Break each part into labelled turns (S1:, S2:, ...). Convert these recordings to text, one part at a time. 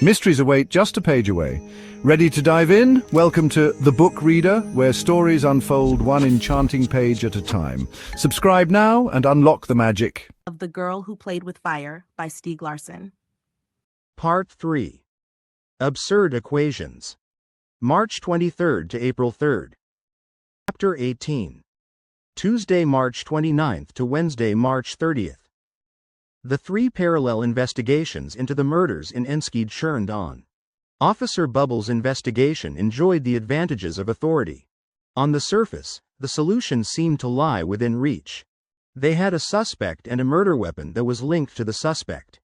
S1: Mysteries await just a page away. Ready to dive in? Welcome to The Book Reader, where stories unfold one enchanting page at a time. Subscribe now and unlock the magic.
S2: Of The Girl Who Played with Fire by Stieg Larsson.
S3: Part 3. Absurd Equations. March 23rd to April 3rd. Chapter 18. Tuesday, March 29th to Wednesday, March 30th. The three parallel investigations into the murders in Stieg churned on. Officer Bubble's investigation enjoyed the advantages of authority. On the surface, the solution seemed to lie within reach. They had a suspect and a murder weapon that was linked to the suspect.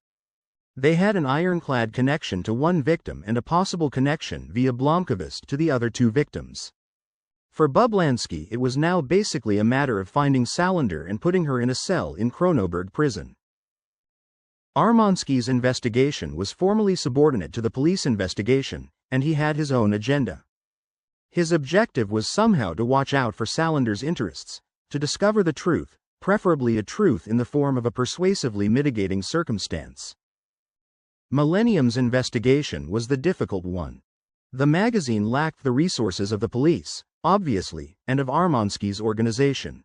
S3: They had an ironclad connection to one victim and a possible connection via Blomkvist to the other two victims. For Bublansky, it was now basically a matter of finding Salander and putting her in a cell in Kronoberg prison. Armansky's investigation was formally subordinate to the police investigation, and he had his own agenda. His objective was somehow to watch out for Salander's interests, to discover the truth, preferably a truth in the form of a persuasively mitigating circumstance. Millennium's investigation was the difficult one. The magazine lacked the resources of the police, obviously, and of Armansky's organization.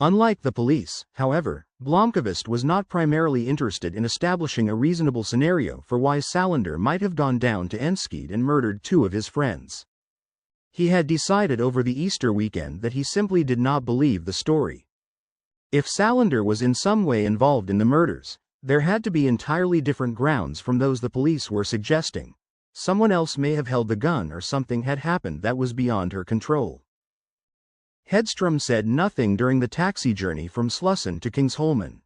S3: Unlike the police, however, Blomkvist was not primarily interested in establishing a reasonable scenario for why Salander might have gone down to Stieg and murdered two of his friends. He had decided over the Easter weekend that he simply did not believe the story. If Salander was in some way involved in the murders, there had to be entirely different grounds from those the police were suggesting. Someone else may have held the gun or something had happened that was beyond her control. Hedström said nothing during the taxi journey from Slussen to Kingsholmen.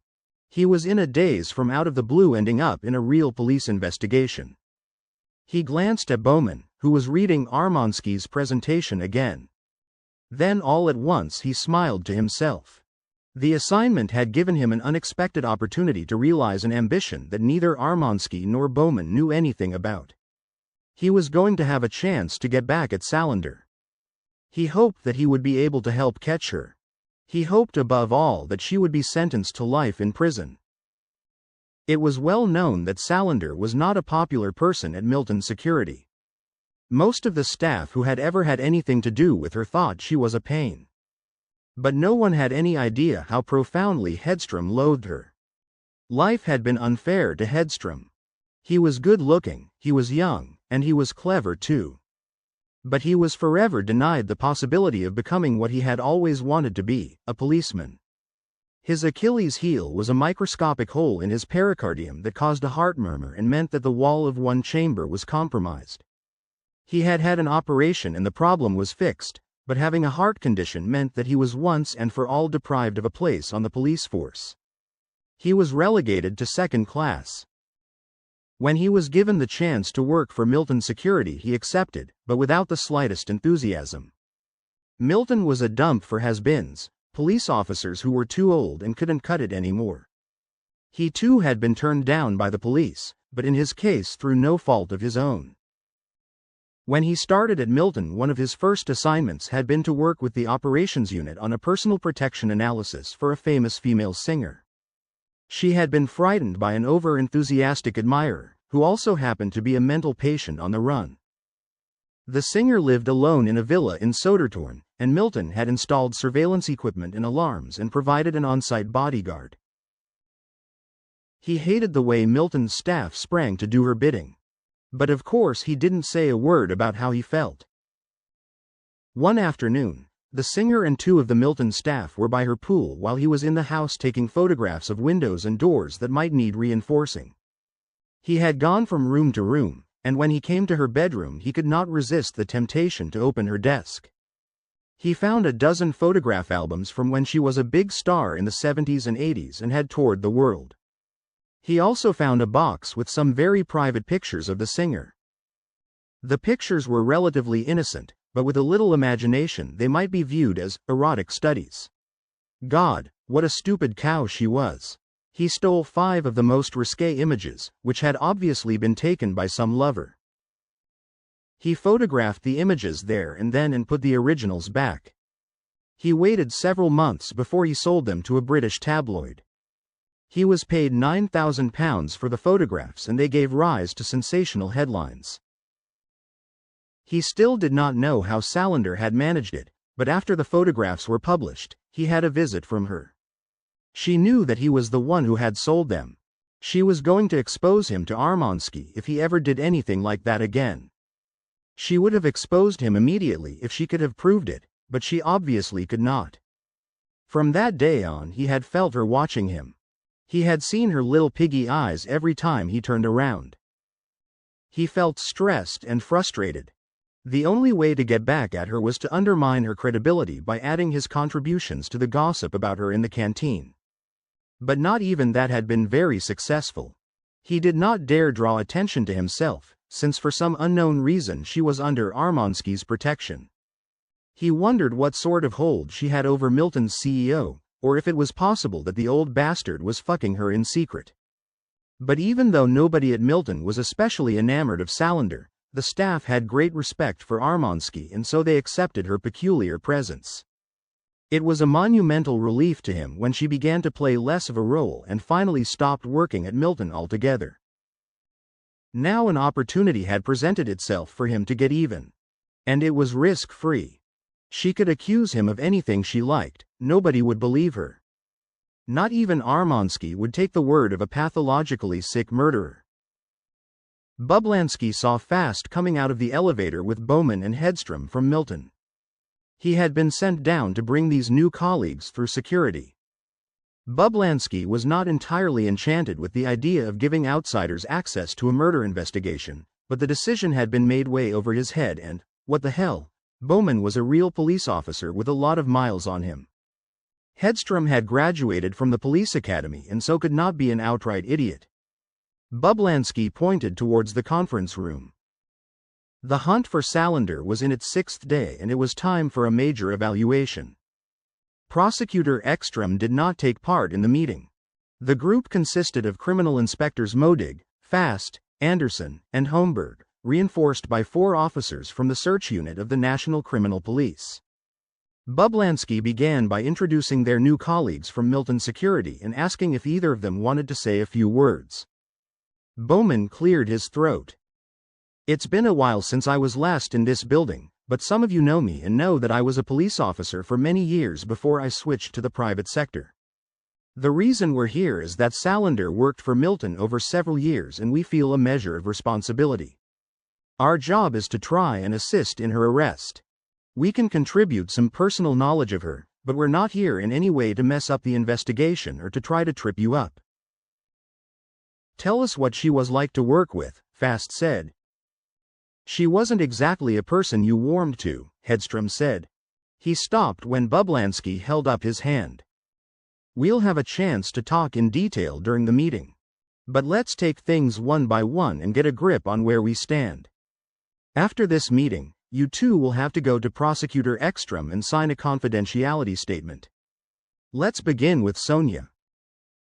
S3: He was in a daze from out of the blue ending up in a real police investigation. He glanced at Bowman, who was reading Armansky's presentation again. Then all at once he smiled to himself. The assignment had given him an unexpected opportunity to realize an ambition that neither Armansky nor Bowman knew anything about. He was going to have a chance to get back at Salander. He hoped that he would be able to help catch her. He hoped above all that she would be sentenced to life in prison. It was well known that Salander was not a popular person at Milton Security. Most of the staff who had ever had anything to do with her thought she was a pain. But no one had any idea how profoundly Hedström loathed her. Life had been unfair to Hedström. He was good-looking, he was young, and he was clever too. But he was forever denied the possibility of becoming what he had always wanted to be, a policeman. His Achilles heel was a microscopic hole in his pericardium that caused a heart murmur and meant that the wall of one chamber was compromised. He had had an operation and the problem was fixed, but having a heart condition meant that he was once and for all deprived of a place on the police force. He was relegated to second class. When he was given the chance to work for Milton Security, he accepted, but without the slightest enthusiasm. Milton was a dump for has-beens, police officers who were too old and couldn't cut it anymore. He too had been turned down by the police, but in his case through no fault of his own. When he started at Milton, one of his first assignments had been to work with the operations unit on a personal protection analysis for a famous female singer. She had been frightened by an over-enthusiastic admirer, who also happened to be a mental patient on the run. The singer lived alone in a villa in Södertorn, and Milton had installed surveillance equipment and alarms and provided an on-site bodyguard. He hated the way Milton's staff sprang to do her bidding. But of course he didn't say a word about how he felt. One afternoon, the singer and two of the Milton staff were by her pool while he was in the house taking photographs of windows and doors that might need reinforcing. He had gone from room to room, and when he came to her bedroom he could not resist the temptation to open her desk. He found a dozen photograph albums from when she was a big star in the 70s and 80s and had toured the world. He also found a box with some very private pictures of the singer. The pictures were relatively innocent, but with a little imagination they might be viewed as erotic studies. God, what a stupid cow she was. He stole 5 of the most risque images, which had obviously been taken by some lover. He photographed the images there and then and put the originals back. He waited several months before he sold them to a British tabloid. He was paid £9,000 for the photographs and they gave rise to sensational headlines. He still did not know how Salander had managed it, but after the photographs were published, he had a visit from her. She knew that he was the one who had sold them. She was going to expose him to Armansky if he ever did anything like that again. She would have exposed him immediately if she could have proved it, but she obviously could not. From that day on he had felt her watching him. He had seen her little piggy eyes every time he turned around. He felt stressed and frustrated. The only way to get back at her was to undermine her credibility by adding his contributions to the gossip about her in the canteen. But not even that had been very successful. He did not dare draw attention to himself, since for some unknown reason she was under Armansky's protection. He wondered what sort of hold she had over Milton's CEO, or if it was possible that the old bastard was fucking her in secret. But even though nobody at Milton was especially enamored of Salander, the staff had great respect for Armansky and so they accepted her peculiar presence. It was a monumental relief to him when she began to play less of a role and finally stopped working at Milton altogether. Now an opportunity had presented itself for him to get even. And it was risk-free. She could accuse him of anything she liked, nobody would believe her. Not even Armansky would take the word of a pathologically sick murderer. Blomkvist saw Fast coming out of the elevator with Bowman and Hedstrom from Milton. He had been sent down to bring these new colleagues through security. Blomkvist was not entirely enchanted with the idea of giving outsiders access to a murder investigation, but the decision had been made way over his head and, what the hell, Bowman was a real police officer with a lot of miles on him. Hedstrom had graduated from the police academy and so could not be an outright idiot. Blomkvist pointed towards the conference room. The hunt for Salander was in its 6th day and it was time for a major evaluation. Prosecutor Ekström did not take part in the meeting. The group consisted of criminal inspectors Modig, Fast, Anderson, and Holmberg, reinforced by 4 officers from the search unit of the National Criminal Police. Blomkvist began by introducing their new colleagues from Milton Security and asking if either of them wanted to say a few words. Bowman cleared his throat. "It's been a while since I was last in this building, but some of you know me and know that I was a police officer for many years before I switched to the private sector. The reason we're here is that Salander worked for Milton over several years and we feel a measure of responsibility. Our job is to try and assist in her arrest. We can contribute some personal knowledge of her, but we're not here in any way to mess up the investigation or to try to trip you up." "Tell us what she was like to work with," Fast said. "She wasn't exactly a person you warmed to," Hedstrom said. He stopped when Blomkvist held up his hand. "We'll have a chance to talk in detail during the meeting. But let's take things one by one and get a grip on where we stand. After this meeting, you two will have to go to Prosecutor Ekström and sign a confidentiality statement. Let's begin with Sonia.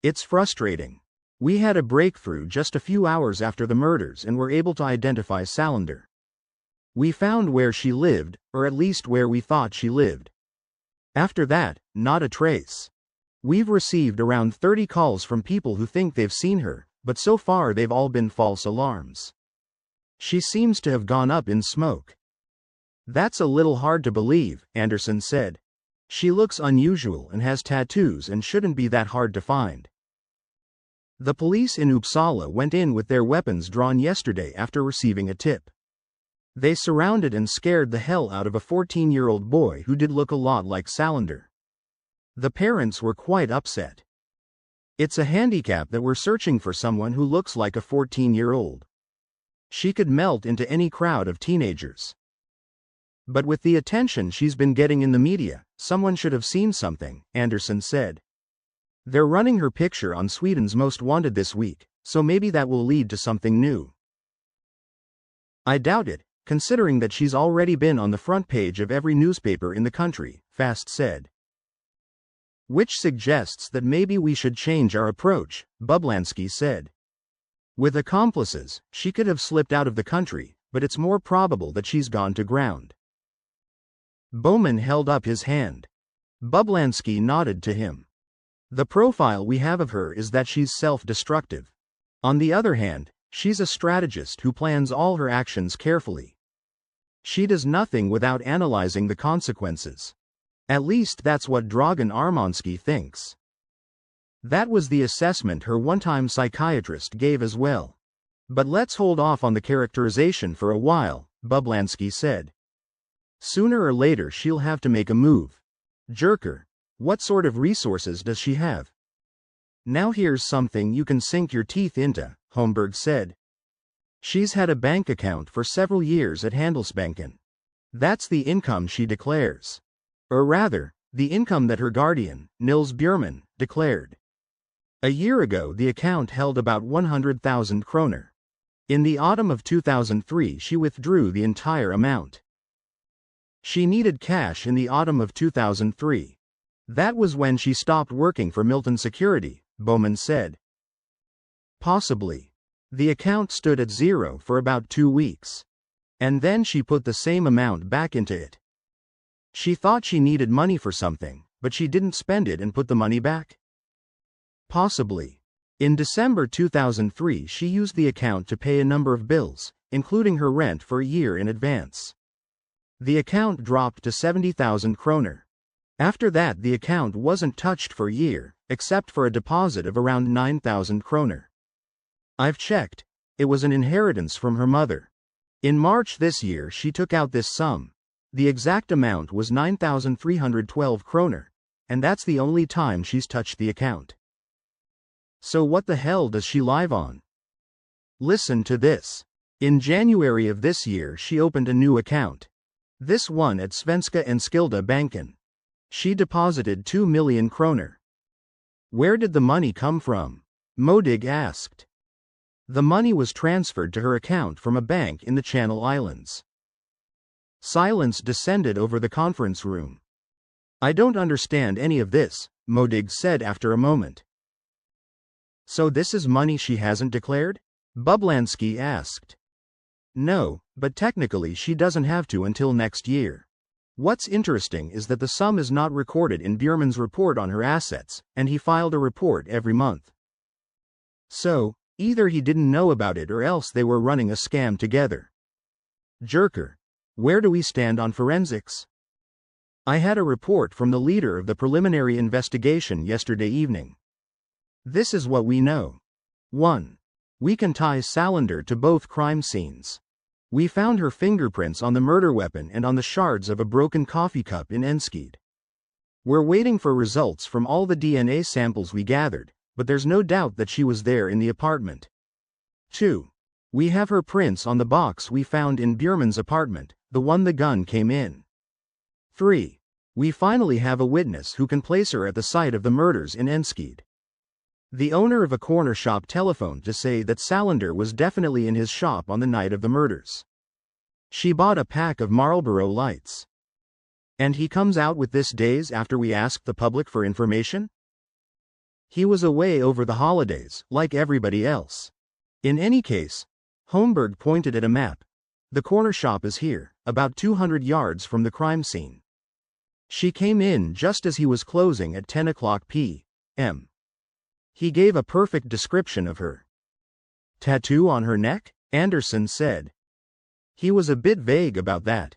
S3: It's frustrating. We had a breakthrough just a few hours after the murders and were able to identify Salander. We found where she lived, or at least where we thought she lived. After that, not a trace. We've received around 30 calls from people who think they've seen her, but so far they've all been false alarms. She seems to have gone up in smoke." "That's a little hard to believe," Anderson said. "She looks unusual and has tattoos and shouldn't be that hard to find." The police in Uppsala went in with their weapons drawn yesterday after receiving a tip. They surrounded and scared the hell out of a 14-year-old boy who did look a lot like Salander. The parents were quite upset. "It's a handicap that we're searching for someone who looks like a 14-year-old. She could melt into any crowd of teenagers. But with the attention she's been getting in the media, someone should have seen something," Anderson said. "They're running her picture on Sweden's Most Wanted this week, so maybe that will lead to something new." "I doubt it, considering that she's already been on the front page of every newspaper in the country," Fast said. "Which suggests that maybe we should change our approach," Blomkvist said. "With accomplices, she could have slipped out of the country, but it's more probable that she's gone to ground." Bowman held up his hand. Blomkvist nodded to him. The profile we have of her is that she's self-destructive. On the other hand, she's a strategist who plans all her actions carefully. She does nothing without analyzing the consequences. At least that's what Dragan Armansky thinks. That was the assessment her one-time psychiatrist gave as well. But let's hold off on the characterization for a while, Bublansky said. Sooner or later she'll have to make a move. Jerker, what sort of resources does she have? Now here's something you can sink your teeth into, Holmberg said. She's had a bank account for several years at Handelsbanken. That's the income she declares. Or rather, the income that her guardian, Nils Bjurman, declared. A year ago the account held about 100,000 kroner. In the autumn of 2003 she withdrew the entire amount. She needed cash in the autumn of 2003. That was when she stopped working for Milton Security, Bowman said. Possibly. The account stood at zero for about 2 weeks. And then she put the same amount back into it. She thought she needed money for something, but she didn't spend it and put the money back? Possibly. In December 2003 she used the account to pay a number of bills, including her rent for a year in advance. The account dropped to 70,000 kroner. After that the account wasn't touched for a year, except for a deposit of around 9,000 kroner. I've checked. It was an inheritance from her mother. In March this year she took out this sum. The exact amount was 9,312 kroner, and that's the only time she's touched the account. So what the hell does she live on? Listen to this. In January of this year she opened a new account. This one at Svenska Enskilda Banken. She deposited 2 million kroner. Where did the money come from? Modig asked. The money was transferred to her account from a bank in the Channel Islands. Silence descended over the conference room. I don't understand any of this, Modig said after a moment. So this is money she hasn't declared? Bublansky asked. No, but technically she doesn't have to until next year. What's interesting is that the sum is not recorded in Bjurman's report on her assets, and he filed a report every month. So, either he didn't know about it or else they were running a scam together. Jerker, where do we stand on forensics? I had a report from the leader of the preliminary investigation yesterday evening. This is what we know. 1. We can tie Salander to both crime scenes. We found her fingerprints on the murder weapon and on the shards of a broken coffee cup in Enskede. We're waiting for results from all the DNA samples we gathered, but there's no doubt that she was there in the apartment. 2. We have her prints on the box we found in Bjurman's apartment, the one the gun came in. 3. We finally have a witness who can place her at the site of the murders in Enskede. The owner of a corner shop telephoned to say that Salander was definitely in his shop on the night of the murders. She bought a pack of Marlboro lights. And he comes out with this days after we asked the public for information? He was away over the holidays, like everybody else. In any case, Holmberg pointed at a map. The corner shop is here, about 200 yards from the crime scene. She came in just as he was closing at 10 o'clock p.m. He gave a perfect description of her. Tattoo on her neck? Anderson said. He was a bit vague about that.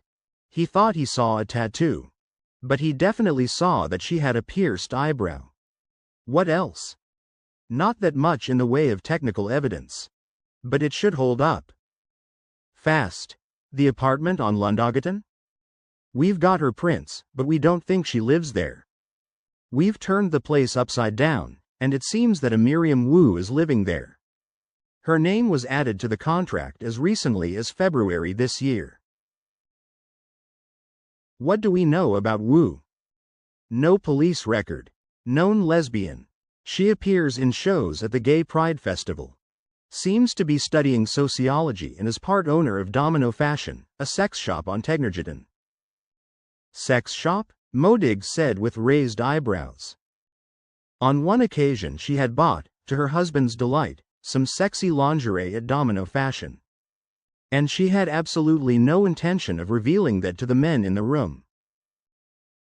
S3: He thought he saw a tattoo. But he definitely saw that she had a pierced eyebrow. What else? Not that much in the way of technical evidence. But it should hold up. Fast. The apartment on Lundagatan? We've got her prints, but we don't think she lives there. We've turned the place upside down, and it seems that a Miriam Wu is living there. Her name was added to the contract as recently as February this year. What do we know about Wu? No police record. Known lesbian. She appears in shows at the Gay Pride Festival. Seems to be studying sociology and is part owner of Domino Fashion, a sex shop on Tegnérgatan. Sex shop? Modig said with raised eyebrows. On one occasion she had bought, to her husband's delight, some sexy lingerie at Domino Fashion. And she had absolutely no intention of revealing that to the men in the room.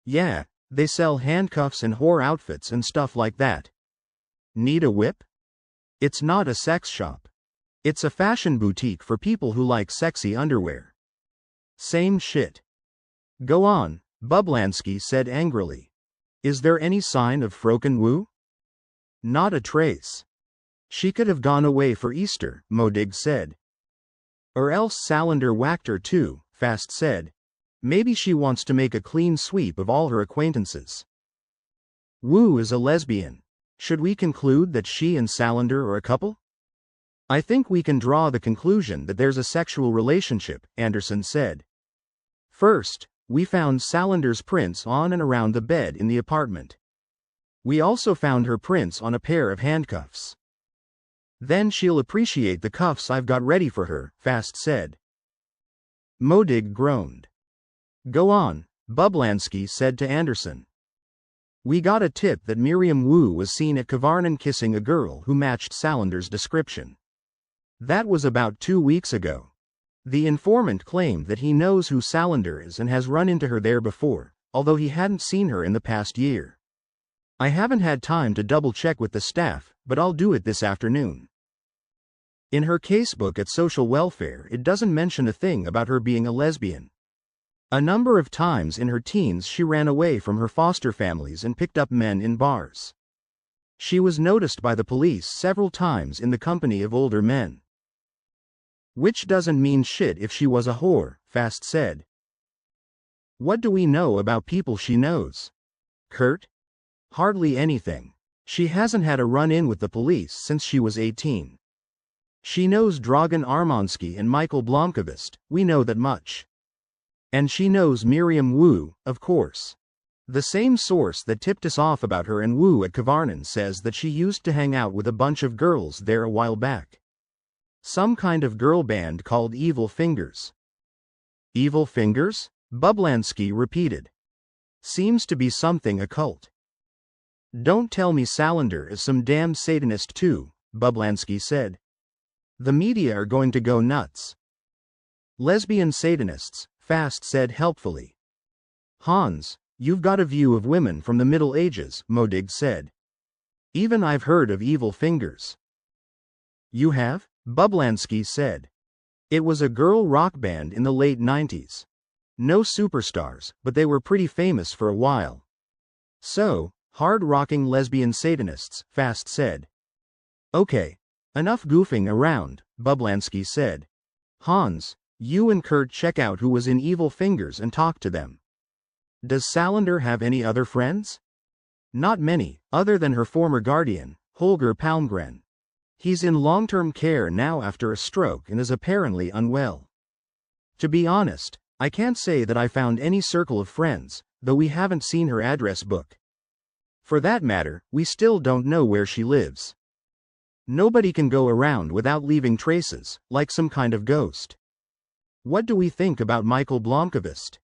S3: Yeah, They sell handcuffs and whore outfits and stuff like that. Need a whip? It's not a sex shop. It's a fashion boutique for people who like sexy underwear. Same shit. Go on, Bublansky said angrily. Is there any sign of Froken Wu? Not a trace. She could have gone away for Easter, Modig said. Or else Salander whacked her too, Fast said. Maybe she wants to make a clean sweep of all her acquaintances. Wu is a lesbian. Should we conclude that she and Salander are a couple? I think we can draw the conclusion that there's a sexual relationship, Anderson said. First, we found Salander's prints on and around the bed in the apartment. We also found her prints on a pair of handcuffs. Then she'll appreciate the cuffs I've got ready for her, Fast said. Modig groaned. Go on, Bublansky said to Anderson. We got a tip that Miriam Wu was seen at Kavarnen kissing a girl who matched Salander's description. That was about 2 weeks ago. The informant claimed that he knows who Salander is and has run into her there before, although he hadn't seen her in the past year. I haven't had time to double-check with the staff, but I'll do it this afternoon. In her casebook at Social Welfare, it doesn't mention a thing about her being a lesbian. A number of times in her teens she ran away from her foster families and picked up men in bars. She was noticed by the police several times in the company of older men. Which doesn't mean shit if she was a whore, Fast said. What do we know about people she knows? Kurt? Hardly anything. She hasn't had a run-in with the police since she was 18. She knows Dragan Armansky and Mikael Blomkvist, we know that much. And she knows Miriam Wu, of course. The same source that tipped us off about her and Wu at Kavarnen says that she used to hang out with a bunch of girls there a while back. Some kind of girl band called Evil Fingers. Evil Fingers? Bublansky repeated. Seems to be something occult. Don't tell me Salander is some damn Satanist too, Bublansky said. The media are going to go nuts. Lesbian Satanists, Fast said helpfully. Hans, you've got a view of women from the Middle Ages, Modig said. Even I've heard of Evil Fingers. You have? Bublansky said. It was a girl rock band in the late 90s. No superstars, but they were pretty famous for a while. So, hard-rocking lesbian Satanists, Fast said. Okay, enough goofing around, Bublansky said. Hans, you and Kurt check out who was in Evil Fingers and talk to them. Does Salander have any other friends? Not many, other than her former guardian, Holger Palmgren. He's in long-term care now after a stroke and is apparently unwell. To be honest, I can't say that I found any circle of friends, though we haven't seen her address book. For that matter, we still don't know where she lives. Nobody can go around without leaving traces, like some kind of ghost. What do we think about Mikael Blomkvist?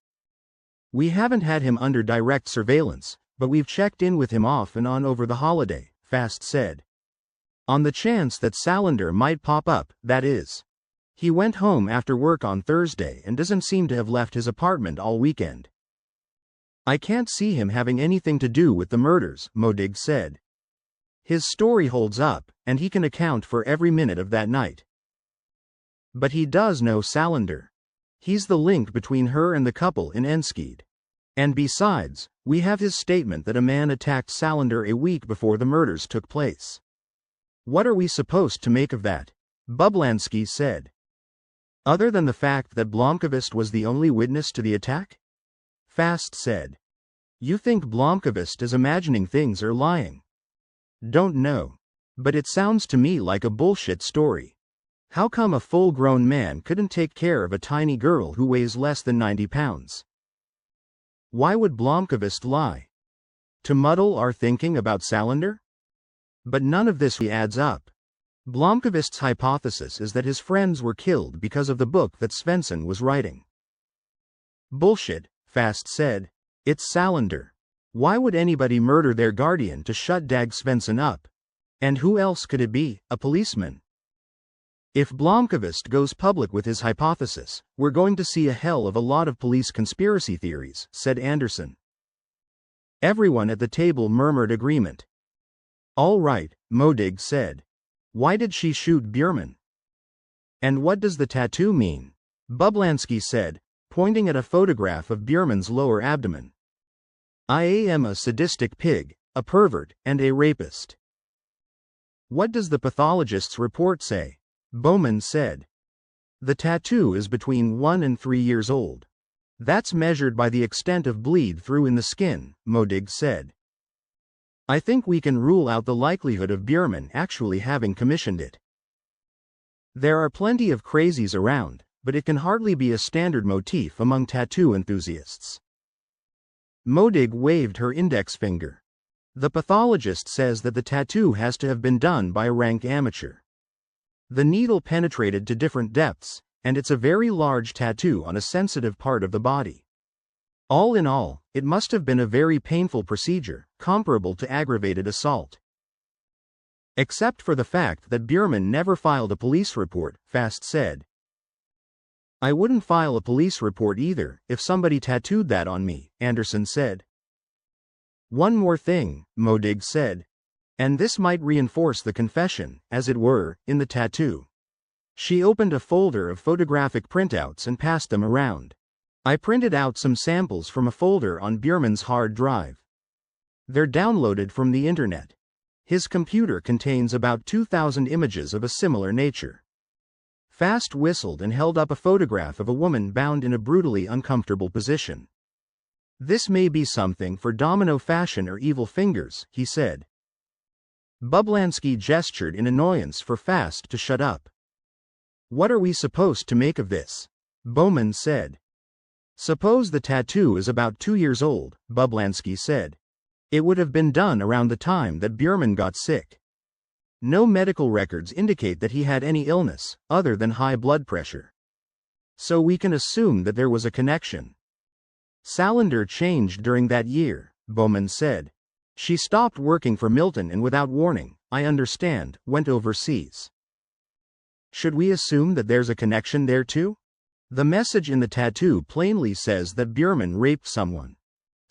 S3: We haven't had him under direct surveillance, but we've checked in with him off and on over the holiday, Fast said. On the chance that Salander might pop up, that is. He went home after work on Thursday and doesn't seem to have left his apartment all weekend. I can't see him having anything to do with the murders, Modig said. His story holds up, and he can account for every minute of that night. But he does know Salander. He's the link between her and the couple in Enskede. And besides, we have his statement that a man attacked Salander a week before the murders took place. What are we supposed to make of that? Bublansky said. Other than the fact that Blomkvist was the only witness to the attack? Fast said. You think Blomkvist is imagining things or lying? Don't know. But it sounds to me like a bullshit story. How come a full-grown man couldn't take care of a tiny girl who weighs less than 90 pounds? Why would Blomkvist lie? To muddle our thinking about Salander? But none of this adds up. Blomkvist's hypothesis is that his friends were killed because of the book that Svensson was writing. Bullshit, Fast said. It's Salander. Why would anybody murder their guardian to shut Dag Svensson up? And who else could it be, a policeman? If Blomkvist goes public with his hypothesis, we're going to see a hell of a lot of police conspiracy theories, said Anderson. Everyone at the table murmured agreement. All right, Modig said. Why did she shoot Bierman? And what does the tattoo mean? Bublansky said, pointing at a photograph of Bierman's lower abdomen. I am a sadistic pig, a pervert, and a rapist. What does the pathologist's report say? Bowman said. The tattoo is between 1 and 3 years old. That's measured by the extent of bleed through in the skin, Modig said. I think we can rule out the likelihood of Bierman actually having commissioned it. There are plenty of crazies around, but it can hardly be a standard motif among tattoo enthusiasts. Modig waved her index finger. The pathologist says that the tattoo has to have been done by a rank amateur. The needle penetrated to different depths, and it's a very large tattoo on a sensitive part of the body. All in all, it must have been a very painful procedure, comparable to aggravated assault. Except for the fact that Bierman never filed a police report, Fast said. I wouldn't file a police report either, if somebody tattooed that on me, Anderson said. One more thing, Modig said. And this might reinforce the confession, as it were, in the tattoo. She opened a folder of photographic printouts and passed them around. I printed out some samples from a folder on Bierman's hard drive. They're downloaded from the internet. His computer contains about 2,000 images of a similar nature. Fast whistled and held up a photograph of a woman bound in a brutally uncomfortable position. This may be something for Domino Fashion or Evil Fingers, he said. Bublansky gestured in annoyance for Fast to shut up. What are we supposed to make of this? Bowman said. Suppose the tattoo is about 2 years old, Bublansky said. It would have been done around the time that Bierman got sick. No medical records indicate that he had any illness, other than high blood pressure. So we can assume that there was a connection. Salander changed during that year, Bowman said. She stopped working for Milton and without warning, I understand, went overseas. Should we assume that there's a connection there too? The message in the tattoo plainly says that Bierman raped someone.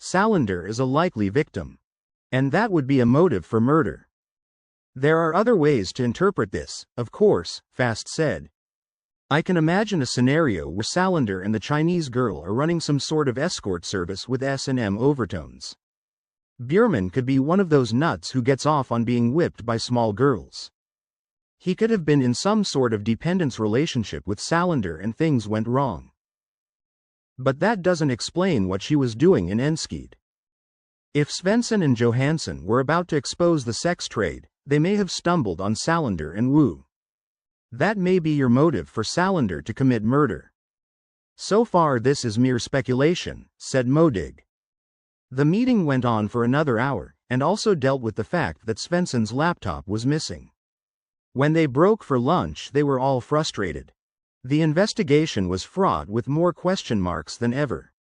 S3: Salander is a likely victim. And that would be a motive for murder. There are other ways to interpret this, of course, Fast said. I can imagine a scenario where Salander and the Chinese girl are running some sort of escort service with S&M overtones. Bierman could be one of those nuts who gets off on being whipped by small girls. He could have been in some sort of dependence relationship with Salander and things went wrong. But that doesn't explain what she was doing in Enskede. If Svensson and Johansson were about to expose the sex trade, they may have stumbled on Salander and Wu. That may be your motive for Salander to commit murder. So far this is mere speculation, said Modig. The meeting went on for another hour, and also dealt with the fact that Svensson's laptop was missing. When they broke for lunch they were all frustrated. The investigation was fraught with more question marks than ever.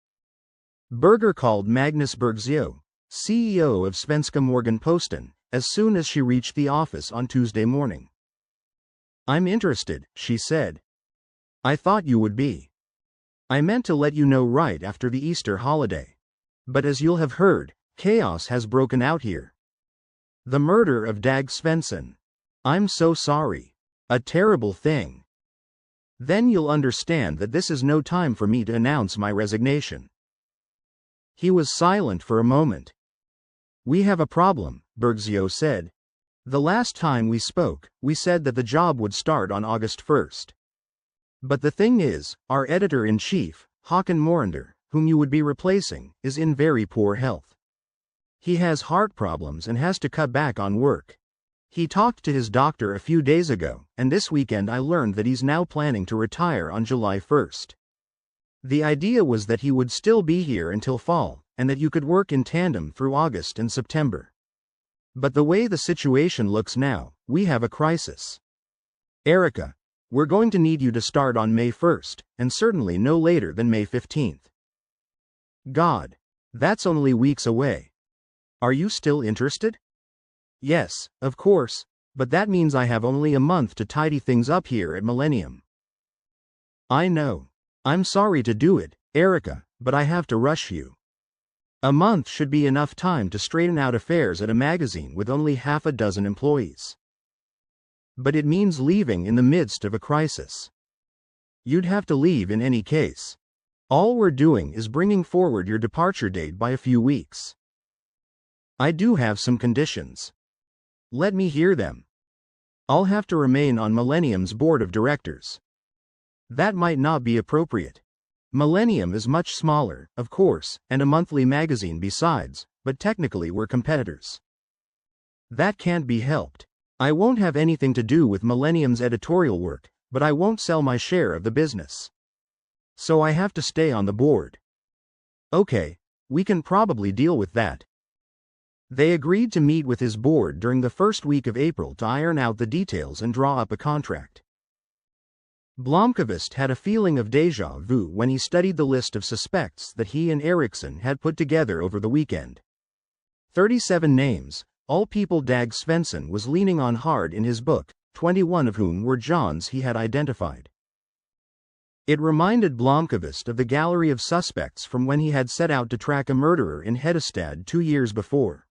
S3: Berger called Magnus Bergsjö, CEO of Svenska Morgenposten, as soon as she reached the office on Tuesday morning. I'm interested, she said. I thought you would be. I meant to let you know right after the Easter holiday. But as you'll have heard, chaos has broken out here. The murder of Dag Svensson. I'm so sorry. A terrible thing. Then you'll understand that this is no time for me to announce my resignation. He was silent for a moment. We have a problem, Bergsjö said. The last time we spoke, we said that the job would start on August 1st. But the thing is, our editor-in-chief, Håkan Morander, whom you would be replacing, is in very poor health. He has heart problems and has to cut back on work. He talked to his doctor a few days ago, and this weekend I learned that he's now planning to retire on July 1st. The idea was that he would still be here until fall, and that you could work in tandem through August and September. But the way the situation looks now, we have a crisis. Erica, we're going to need you to start on May 1st, and certainly no later than May 15th. God, that's only weeks away. Are you still interested? Yes, of course, but that means I have only a month to tidy things up here at Millennium. I know. I'm sorry to do it, Erica, but I have to rush you. A month should be enough time to straighten out affairs at a magazine with only half a dozen employees. But it means leaving in the midst of a crisis. You'd have to leave in any case. All we're doing is bringing forward your departure date by a few weeks. I do have some conditions. Let me hear them. I'll have to remain on Millennium's board of directors. That might not be appropriate. Millennium is much smaller, of course, and a monthly magazine besides, but technically we're competitors. That can't be helped. I won't have anything to do with Millennium's editorial work, but I won't sell my share of the business. So I have to stay on the board. Okay, we can probably deal with that. They agreed to meet with his board during the first week of April to iron out the details and draw up a contract. Blomkvist had a feeling of déjà vu when he studied the list of suspects that he and Eriksson had put together over the weekend. 37 names, all people Dag Svensson was leaning on hard in his book, 21 of whom were Johns he had identified. It reminded Blomkvist of the gallery of suspects from when he had set out to track a murderer in Hedestad 2 years before.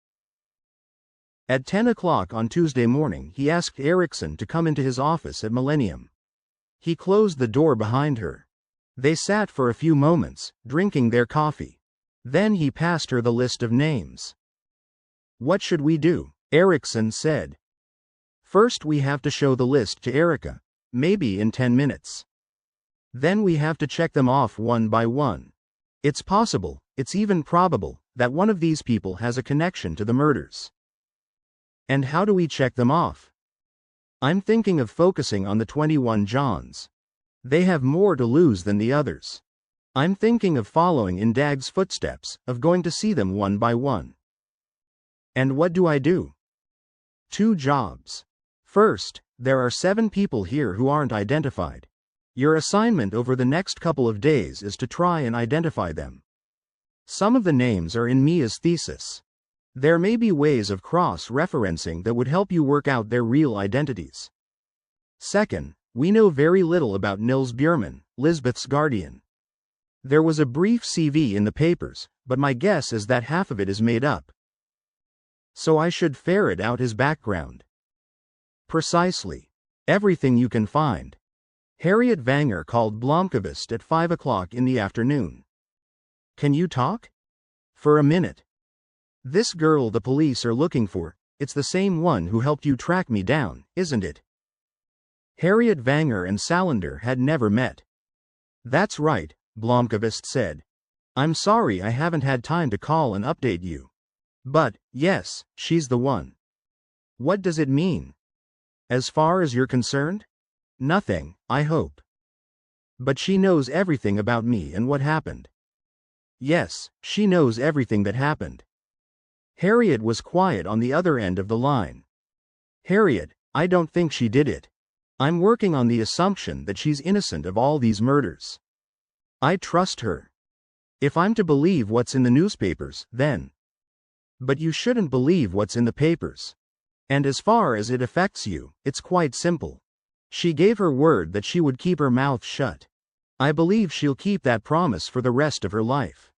S3: At 10 o'clock on Tuesday morning he asked Eriksson to come into his office at Millennium. He closed the door behind her. They sat for a few moments, drinking their coffee. Then he passed her the list of names. "What should we do?" Eriksson said. "First we have to show the list to Erika, maybe in 10 minutes. Then we have to check them off one by one. It's possible, it's even probable, that one of these people has a connection to the murders. And how do we check them off? I'm thinking of focusing on the 21 Johns. They have more to lose than the others. I'm thinking of following in Dag's footsteps, of going to see them one by one. And what do I do? 2 jobs. First, there are 7 people here who aren't identified. Your assignment over the next couple of days is to try and identify them. Some of the names are in Mia's thesis. There may be ways of cross-referencing that would help you work out their real identities. Second, we know very little about Nils Bjurman, Lisbeth's guardian. There was a brief CV in the papers, but my guess is that half of it is made up. So I should ferret out his background. Precisely. Everything you can find. Harriet Vanger called Blomkvist at 5 o'clock in the afternoon. Can you talk? For a minute. This girl the police are looking for, it's the same one who helped you track me down, isn't it? Harriet Vanger and Salander had never met. That's right, Blomkvist said. I'm sorry I haven't had time to call and update you. But, yes, she's the one. What does it mean? As far as you're concerned? Nothing, I hope. But she knows everything about me and what happened. Yes, she knows everything that happened. Harriet was quiet on the other end of the line. Harriet, I don't think she did it. I'm working on the assumption that she's innocent of all these murders. I trust her. If I'm to believe what's in the newspapers, then. But you shouldn't believe what's in the papers. And as far as it affects you, it's quite simple. She gave her word that she would keep her mouth shut. I believe she'll keep that promise for the rest of her life.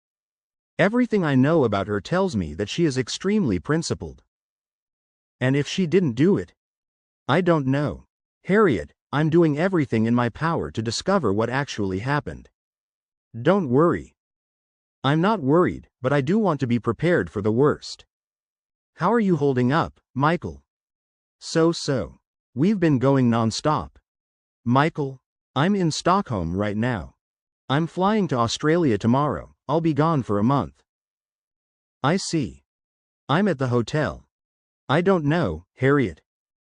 S3: Everything I know about her tells me that she is extremely principled. And if she didn't do it? I don't know. Harriet, I'm doing everything in my power to discover what actually happened. Don't worry. I'm not worried, but I do want to be prepared for the worst. How are you holding up, Mikael? So. We've been going non-stop. Mikael, I'm in Stockholm right now. I'm flying to Australia tomorrow. I'll be gone for a month. I see. I'm at the hotel. I don't know, Harriet.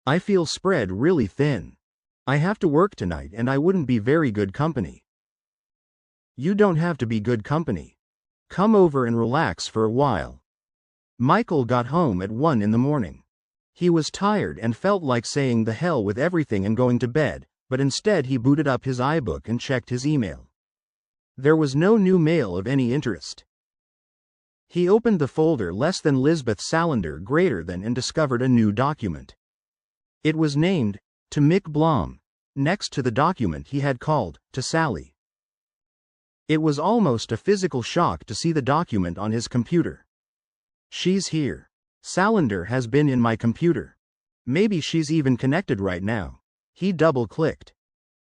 S3: I feel spread really thin. I have to work tonight and I wouldn't be very good company. You don't have to be good company. Come over and relax for a while. Mikael got home at 1 in the morning. He was tired and felt like saying the hell with everything and going to bed, but instead he booted up his iBook and checked his email. There was no new mail of any interest. He opened the folder less than Lisbeth Salander greater than and discovered a new document. It was named, to Mick Blom, next to the document he had called, to Sally. It was almost a physical shock to see the document on his computer. She's here. Salander has been in my computer. Maybe she's even connected right now. He double-clicked.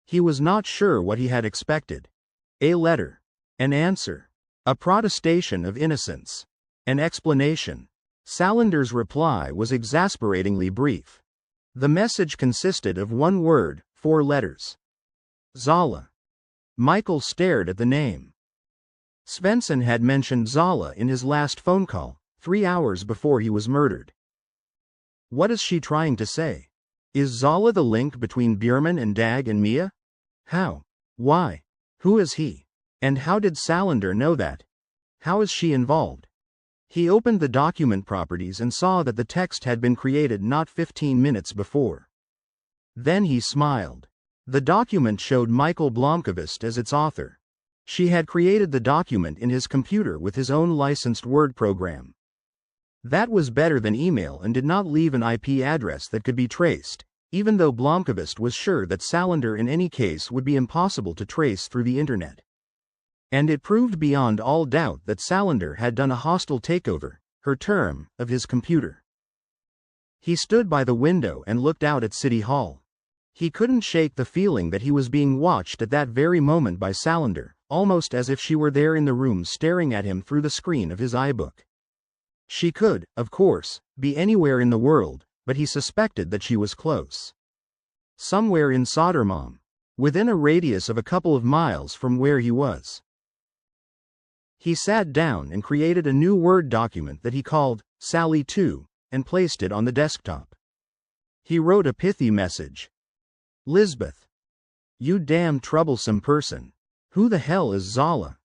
S3: He was not sure what he had expected. A letter. An answer. A protestation of innocence. An explanation. Salander's reply was exasperatingly brief. The message consisted of one word, 4 letters. Zala. Mikael stared at the name. Svensson had mentioned Zala in his last phone call, 3 hours before he was murdered. What is she trying to say? Is Zala the link between Björman and Dag and Mia? How? Why? Who is he? And how did Salander know that? How is she involved? He opened the document properties and saw that the text had been created not 15 minutes before. Then he smiled. The document showed Mikael Blomkvist as its author. She had created the document in his computer with his own licensed Word program. That was better than email and did not leave an IP address that could be traced, even though Blomkvist was sure that Salander in any case would be impossible to trace through the internet. And it proved beyond all doubt that Salander had done a hostile takeover, her term, of his computer. He stood by the window and looked out at City Hall. He couldn't shake the feeling that he was being watched at that very moment by Salander, almost as if she were there in the room staring at him through the screen of his iBook. She could, of course, be anywhere in the world, but he suspected that she was close. Somewhere in Södermalm, within a radius of a couple of miles from where he was. He sat down and created a new Word document that he called Sally 2 and placed it on the desktop. He wrote a pithy message. Lisbeth. You damn troublesome person. Who the hell is Zala?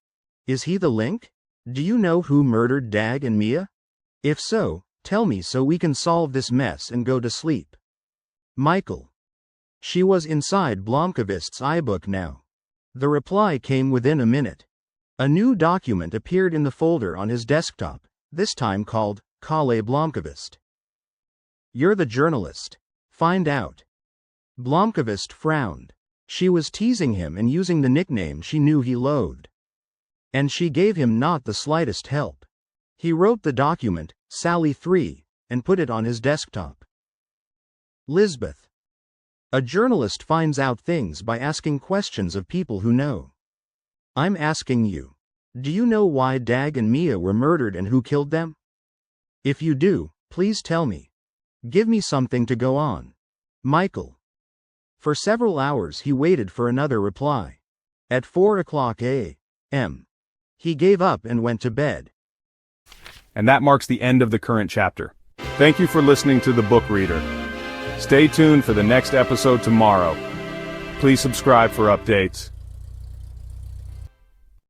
S3: Is he the link? Do you know who murdered Dag and Mia? If so, tell me so we can solve this mess and go to sleep. Mikael. She was inside Blomkvist's iBook now. The reply came within a minute. A new document appeared in the folder on his desktop, this time called Kalle Blomkvist. You're the journalist. Find out. Blomkvist frowned. She was teasing him and using the nickname she knew he loathed. And she gave him not the slightest help. He wrote the document, Sally 3, and put it on his desktop. Lisbeth. A journalist finds out things by asking questions of people who know. I'm asking you. Do you know why Dag and Mia were murdered and who killed them? If you do, please tell me. Give me something to go on. Mikael. For several hours he waited for another reply. At 4:00 a.m. he gave up and went to bed.
S4: And that marks the end of the current chapter. Thank you for listening to The Book Reader. Stay tuned for the next episode tomorrow. Please subscribe for updates.